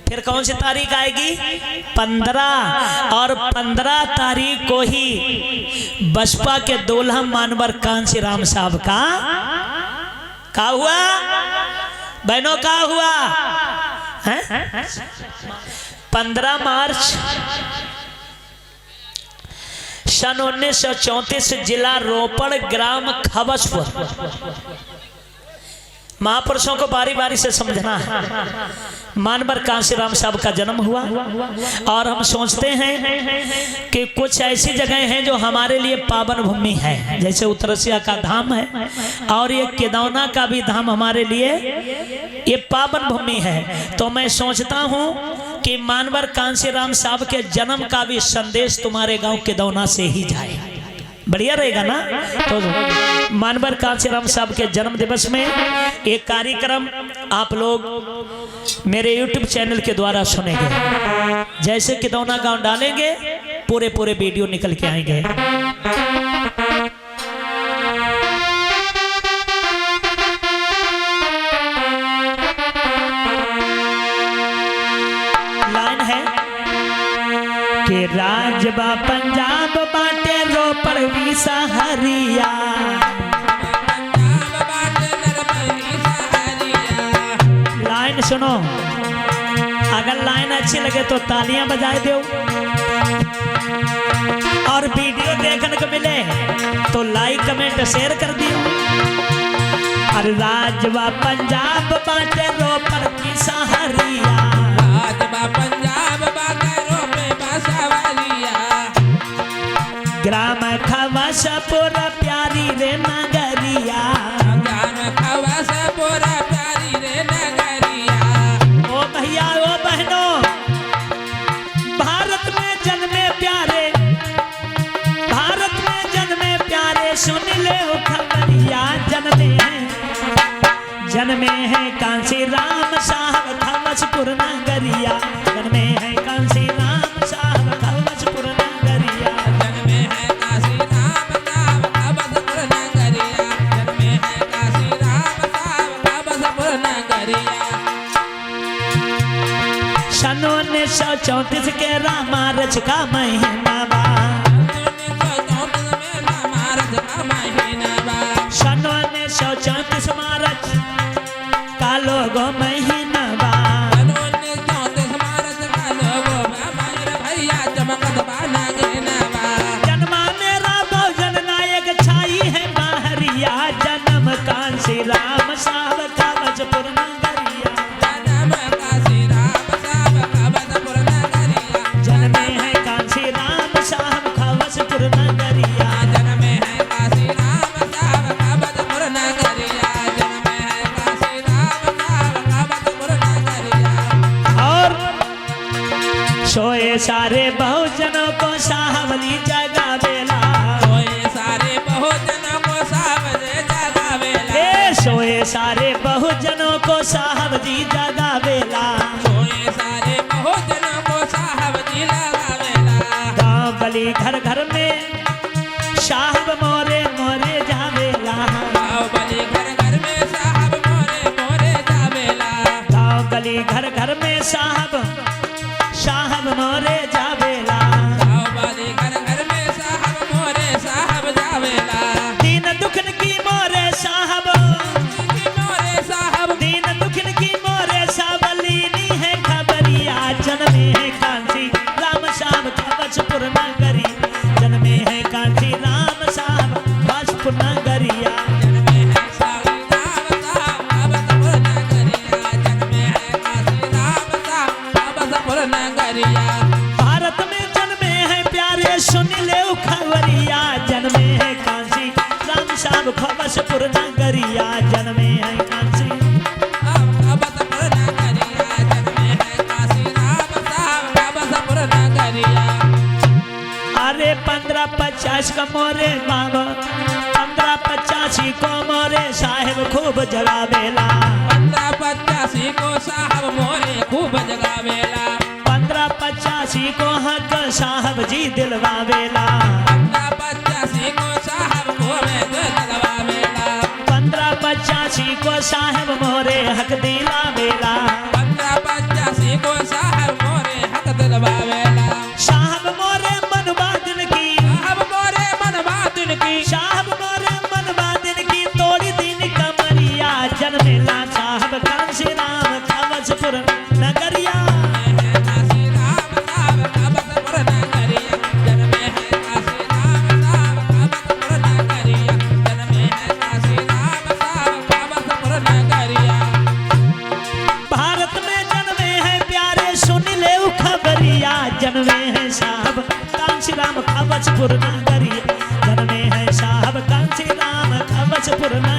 फिर कौन सी तारीख आएगी? 15। और 15 तारीख को ही बसपा के दूल्हा मानवर कांशीराम साहब का हुआ बहनों, का हुआ है? 15 मार्च सन 1934 जिला रोपड़ ग्राम खबसपुर। महापुरुषों को बारी बारी से समझना है। मानवर कांशीराम साहब का जन्म हुआ और हम सोचते हैं कि कुछ ऐसी जगह हैं जो हमारे लिए पावन भूमि है, जैसे उत्तरसिया का धाम है और ये केदौना का भी धाम हमारे लिए ये पावन भूमि है। तो मैं सोचता हूँ कि मानवर कांशीराम साहब के जन्म का भी संदेश तुम्हारे गांव केदौना से ही जाए, बढ़िया रहेगा ना। तो मानवर कांशीराम साहब के जन्म दिवस में एक कार्यक्रम आप लोग मेरे YouTube चैनल के द्वारा सुनेंगे। जैसे केदौना गांव डालेंगे पूरे वीडियो निकल के आएंगे। लाइन है कि राजबा पंजाब बाटे रोपड़ विसा हरिया। लाइन सुनो, अगर लाइन अच्छी लगे तो तालियां बजाए दो और वीडियो देखने को मिले तो लाइक कमेंट शेयर कर दियो। और राजबा पंजाब बाटे रोपड़ विसा हरिया। राजबा पंजाब बाटे रोपड़ विसा हरिया। ग्राम खवसपुर प्यारी रे नगरिया। ग्राम खवसपुर प्यारी रे नगरिया। ओ भैया ओ बहनों, भारत में जन्मे प्यारे, भारत में जन्मे प्यारे, सुन ले ओ खबरिया। जन्मे हैं कांशीराम साहब खवसपुर नगरिया। जन्मे हैं कांशीराम साहब खवसपुर नगरिया। जन्मे हैं कांशीराम साहब खवसपुर नगरिया। जन्मे हैं कांशीराम साहब खवसपुर नगरिया। सन 1934 के रामारच का महीना बा। 1934 में रामारच का महीना बा। सन 1934 मार्च का लोगो महीना बा। 1934 मार्च का लोगो मेरे भैया चमकत बा नागिना बा। जन्मा मेरा बहुजन नायक छाई है बाहरिया। जन्म कांशीराम साहब खवसपुर नगरिया। जन्म कांशीराम साहब खवसपुर नगरिया। जन्मे हैं कांशीराम साहब खवसपुर नगरिया। जन्मे हैं कांशीराम साहब खवसपुर नगरिया। जन्मे हैं कांशीराम साहब खवसपुर नगरिया। और सोए सारे बहुजनों को साहबली जगावेला। सोए सारे बहुजनों को सावजे जगावेला। सोए सारे बहुजनों को साहब जी जगावेला। सोए सारे बहुजनों को साहब जी लगावेला। गाँव गली घर घर में साहब मोरे मोरे जावेला। गाँव गली घर घर में साहब मोरे मोरे जावेला। गाँव गली घर घर में साहब मोरे जावेला। गाँव गली घर घर में साहब मोरे साहब जावेला। दीन दुखन की मोरे साहब, मोरे साहब दीन दुखन की मोरे साहब लीनी है खबरिया। जन्मे है कांशीराम साहब खवसपुर नगरी। जन्मे है कांशीराम साहब खवसपुर नगरिया। जन्मे है कांशीराम साहब खवसपुर नगरिया। जन्मे है कांशीराम साहब खवसपुर नगरिया। भारत में जन्मे हैं प्यारे, सुन ले खबरिया। जन्मे है कांशीराम साहब खवसपुर नगरिया। जन्मे है खवसपुर नगरिया। जन्मे है कांशीराम साहब खवसपुर नगरिया। अरे 1550 का मोरे बाबा, 1585 को मोरे साहेब खूब जगावेला। 1585 को साहब मोरे खूब जगावेला। 1585 को हक साहब जी दिलवावेला। 1585 को साहब मोरे दिलवावेला। 1585 को साहब मोरे हक दिलावेला। 1585 को साहब पुरना